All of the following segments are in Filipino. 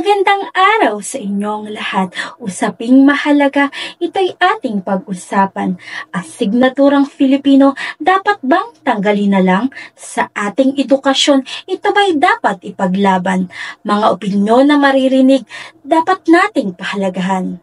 Magandang araw sa inyong lahat. Usaping mahalaga, ito'y ating pag-usapan. Asignaturang Filipino, dapat bang tanggalin na lang? Sa ating edukasyon, ito ba'y dapat ipaglaban? Mga opinyon na maririnig, dapat nating pahalagahan.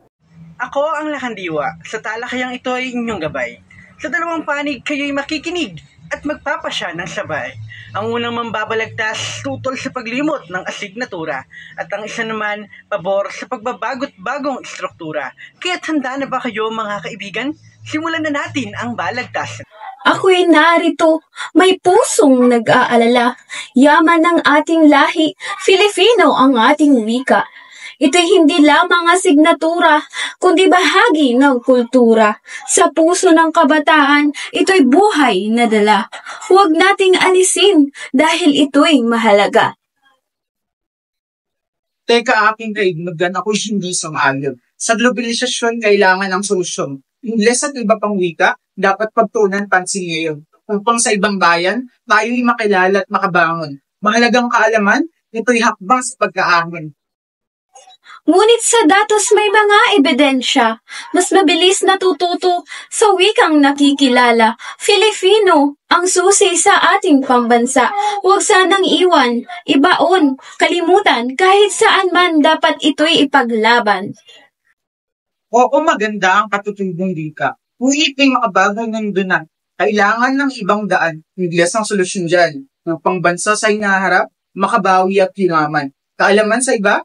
Ako ang Lakandiwa. Sa talakayang ito ay inyong gabay. Sa dalawang panig, kayo'y makikinig at magpapasya ng sabay. Ang unang mambabalagtas, tutol sa paglimot ng asignatura. At ang isa naman, pabor sa pagbabago't bagong istruktura. Kaya't handa na ba kayo mga kaibigan? Simulan na natin ang balagtas. Ako'y narito, may pusong nag-aalala. Yaman ng ating lahi, Filipino ang ating wika. Ito'y hindi lamang asignatura, kundi bahagi ng kultura. Sa puso ng kabataan, ito'y buhay na dala. Huwag nating alisin dahil ito'y mahalaga. Teka aking kaibigan, ako'y hindi sang-ayon. Sa globalisasyon, kailangan ng solusyon. Ingles at iba pang wika, dapat pagtuunan pansin ngayon. Upang sa ibang bayan, tayo'y makilala at makabangon. Mahalagang kaalaman, ito'y hakbang sa pagkaangon. Ngunit sa datos may mga ebidensya. Mas mabilis natututo sa wikang nakikilala. Filipino ang susi sa ating pambansa. Huwag sanang iwan, ibaon, kalimutan, kahit saan man dapat ito'y ipaglaban. Oo, maganda ang katutubong wika. Ngunit may makabagong nandunan. Kailangan ng ibang daan. Ingles ang solusyon dyan. Ng pangbansa sa hinaharap, makabawi at yumaman. Kaalaman sa iba,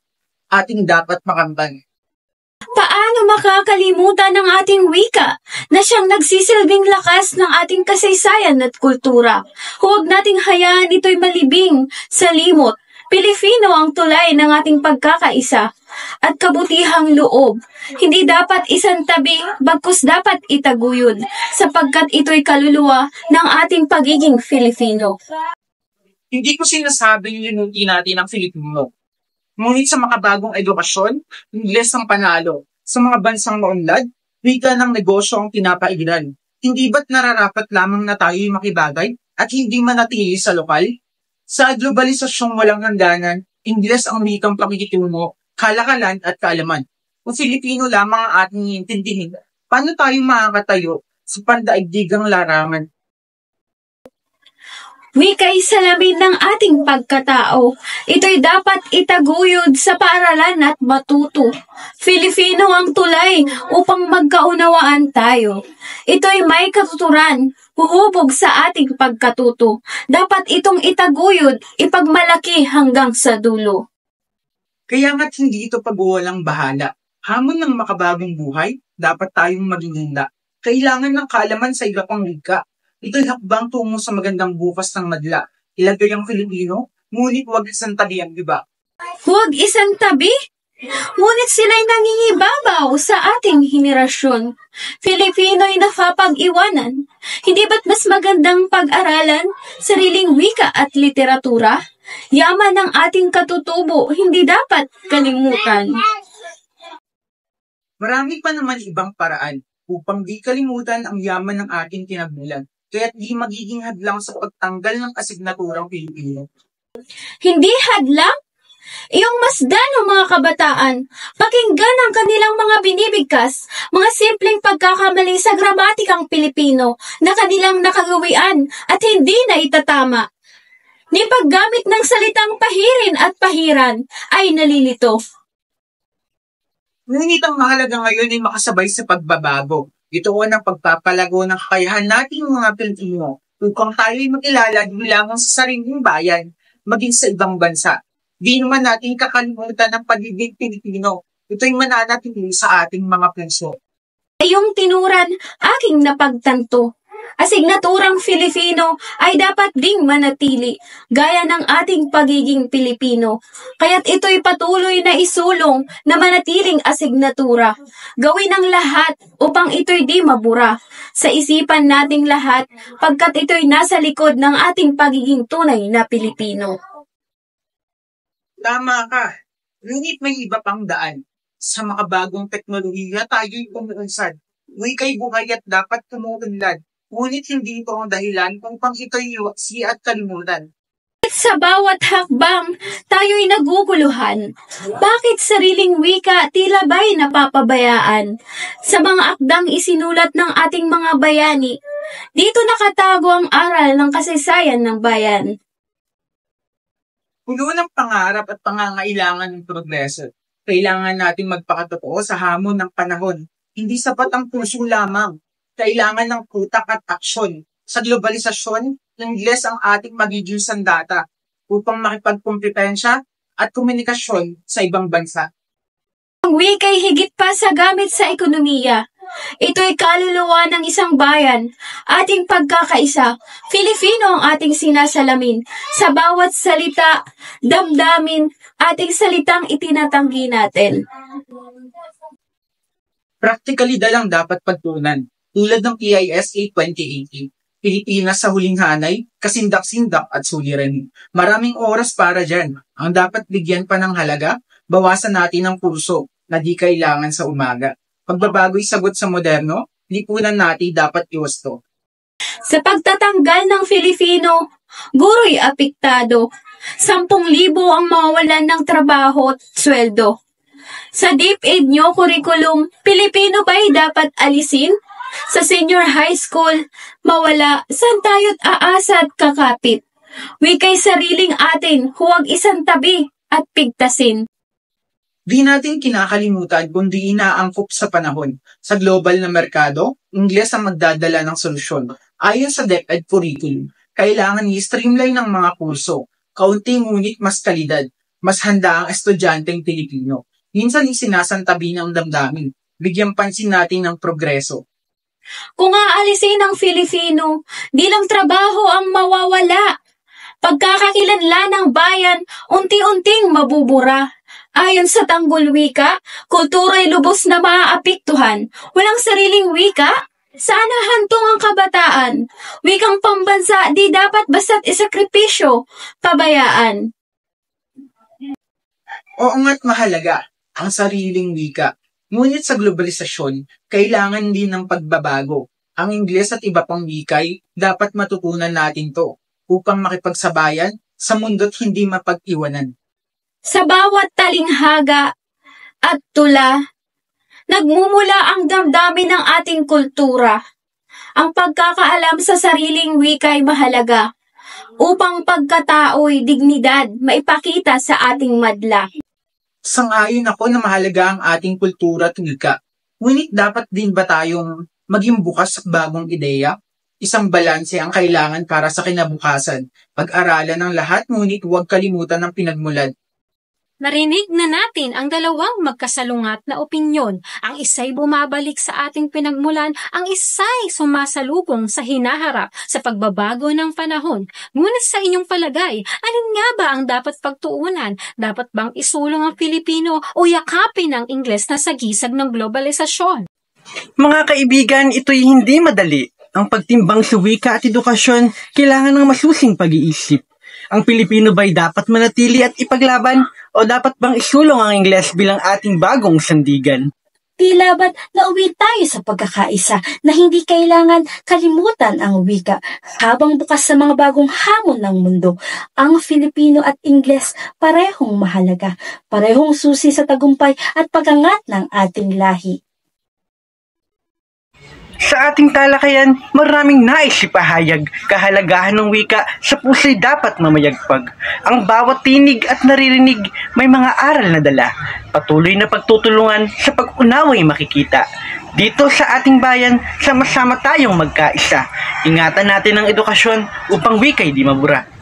ating dapat makamban. Paano makakalimutan ng ating wika na siyang nagsisilbing lakas ng ating kasaysayan at kultura? Huwag nating hayaan ito'y malibing sa limot. Pilipino ang tulay ng ating pagkakaisa at kabutihang loob. Hindi dapat isantabi, bagkus dapat itaguyod, sapagkat ito'y kaluluwa ng ating pagiging Filipino. Hindi ko sinasabing linutin natin ang Filipino. Ngunit sa makabagong edukasyon, Ingles ang panalo. Sa mga bansang maunlad, wika ng negosyo ang pinapailan. Hindi ba't nararapat lamang na tayo'y makibagay at hindi manatili sa lokal? Sa globalisasyong walang hangganan, Ingles ang wikang pakikitungo, kalakalan at kaalaman. Kung Filipino lamang ang ating iintindihin, paano tayo makakatayo sa pandaigdigang larangan? Wika'y salamin ng ating pagkatao. Ito'y dapat itaguyod sa paaralan at matuto. Filipino ang tulay upang magkaunawaan tayo. Ito'y may katuturan, huhubog sa ating pagkatuto. Dapat itong itaguyod, ipagmalaki hanggang sa dulo. Kaya nga't hindi ito pagwawalang bahala. Hamon ng makabagong buhay, dapat tayong maging handa. Kailangan ng kaalaman sa iba pang wika. Ito'y hakbang tungo sa magandang bukas ng madla. Ilagay ang Filipino, ngunit huwag isang tabi ang iba. Huwag isang tabi? Ngunit sila'y nangingibabaw sa ating henerasyon. Filipino'y napapag-iwanan. Hindi ba't mas magandang pag-aralan sariling wika at literatura? Yaman ng ating katutubo, hindi dapat kalimutan. Marami pa naman ibang paraan upang di kalimutan ang yaman ng ating kinagmulan. Kaya't di magiging hadlang sa pagtanggal ng asignaturang Pilipino. Hindi hadlang? Iyong masdan o mga kabataan, pakinggan ang kanilang mga binibigkas, mga simpleng pagkakamali sa gramatikang Pilipino na kanilang nakagawian at hindi na itatama. Ni paggamit ng salitang pahirin at pahiran ay nalilito. Ngunit ang mahalaga ngayon ay makasabay sa pagbabago. Ito ang pagpapalago ng kakayahan nating mga Pilipino upang tayo'y makilala bilang sa sariling bayan, maging sa ibang bansa. Di naman natin kakalimutan ng pagiging Pilipino. Ito'y mananatili sa ating mga puso. Iyong tinuran, aking napagtanto. Asignaturang Filipino ay dapat ding manatili, gaya ng ating pagiging Pilipino. Kaya't ito'y patuloy na isulong na manatiling asignatura. Gawin ang lahat upang ito'y di mabura sa isipan nating lahat, pagkat ito'y nasa likod ng ating pagiging tunay na Pilipino. Tama ka. Ngunit may iba pang daan. Sa makabagong teknolohiya tayo'y umuunsad. Wika'y buhay at dapat tumuunlad. Ngunit hindi ito ang dahilan kung pang ito'y iwaksi at kalimutan. Sa bawat hakbang, tayo'y naguguluhan. Bakit sariling wika tila ba'y napapabayaan? Sa mga akdang isinulat ng ating mga bayani, dito nakatago ang aral ng kasaysayan ng bayan. Puno ng pangarap at pangangailangan ng progreso. Kailangan natin magpakatotoo sa hamon ng panahon. Hindi sapat ang puso lamang. Kailangan ng putak at aksyon. Sa globalisasyon, Ingles ang ating magiging sandata upang makipagkumpetensya at komunikasyon sa ibang bansa. Ang wika'y higit pa sa gamit sa ekonomiya. Ito'y kaluluwa ng isang bayan, ating pagkakaisa. Filipino ang ating sinasalamin. Sa bawat salita, damdamin, ating salitang itinatanggi natin. Practicalidad lang dapat pagtunan, tulad ng PISA 2018. Pilipinas sa huling hanay, kasindak-sindak at suliranin. Maraming oras para dyan. Ang dapat bigyan pa ng halaga, bawasan natin ang kurso na di kailangan sa umaga. Pagbabago'y sagot sa moderno, lipunan natin dapat iwasto. Sa pagtatanggal ng Filipino, guro'y apektado. 10,000 ang mawawalan ng trabaho at sweldo. Sa DepEd nyo curriculum, Pilipino ba'y dapat alisin? Sa senior high school, mawala, saan tayo't aasa at kakapit? Wika'y sariling atin, huwag isang tabi at pigtasin. Di natin kinakalimutan kundi inaangkop sa panahon. Sa global na merkado, Ingles ang magdadala ng solusyon. Ayon sa DepEd curriculum, kailangan i-streamline ng mga kurso. Kaunti ngunit mas kalidad. Mas handa ang estudyanteng Pilipino. Minsan isinasantabi ng damdamin. Bigyan pansin natin ng progreso. Kung aalisin ng Filipino, di lang trabaho ang mawawala. Pagkakakilanlan ng bayan, unti-unting mabubura. Ayon sa Tanggol Wika, kultura'y lubos na maaapektuhan. Walang sariling wika? Sana hantong ang kabataan. Wikang pambansa di dapat basta't isakripisyo, pabayaan. Oo nga't mahalaga ang sariling wika. Ngunit sa globalisasyon, kailangan din ng pagbabago. Ang Ingles at iba pang wikay, dapat matutunan natin to upang makipagsabayan sa mundo't hindi mapag-iwanan. Sa bawat talinghaga at tula, nagmumula ang damdamin ng ating kultura. Ang pagkakaalam sa sariling wika'y mahalaga upang pagkatao'y dignidad maipakita sa ating madla. Sang-ayon ako na mahalaga ang ating kultura at wika. Ngunit dapat din ba tayong maging bukas sa bagong ideya? Isang balanse ang kailangan para sa kinabukasan. Pag-aralan ng lahat ngunit huwag kalimutan ng pinagmulan. Narinig na natin ang dalawang magkasalungat na opinyon. Ang isa'y bumabalik sa ating pinagmulan, ang isa'y sumasalubong sa hinaharap sa pagbabago ng panahon. Ngunit sa inyong palagay, alin nga ba ang dapat pagtuunan? Dapat bang isulong ang Pilipino o yakapin ang Ingles na sagisag ng globalisasyon? Mga kaibigan, ito'y hindi madali. Ang pagtimbang sa wika at edukasyon, kailangan ng masusing pag-iisip. Ang Pilipino ba'y dapat manatili at ipaglaban o dapat bang isulong ang Ingles bilang ating bagong sandigan? Tila ba't nauwi tayo sa pagkakaisa na hindi kailangan kalimutan ang wika habang bukas sa mga bagong hamon ng mundo. Ang Filipino at Ingles parehong mahalaga, parehong susi sa tagumpay at pagangat ng ating lahi. Sa ating talakayan, maraming nais ipahayag. Kahalagahan ng wika sa puso'y dapat mamayagpag. Ang bawat tinig at naririnig may mga aral na dala. Patuloy na pagtutulungan sa pag-unaway makikita. Dito sa ating bayan, sama-sama tayong magkaisa. Ingatan natin ang edukasyon upang wika'y di mabura.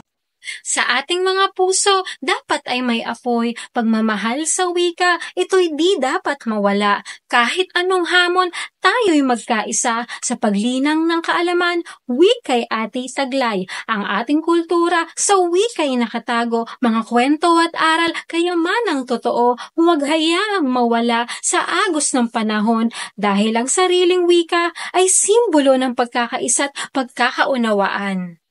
Sa ating mga puso, dapat ay may apoy. Pagmamahal sa wika, ito'y di dapat mawala. Kahit anong hamon, tayo'y magkaisa. Sa paglinang ng kaalaman, wika'y ating taglay. Ang ating kultura, sa wika'y nakatago. Mga kwento at aral, kayamanang totoo. Huwag hayaang mawala sa agos ng panahon. Dahil ang sariling wika ay simbolo ng pagkakaisa at pagkakaunawaan.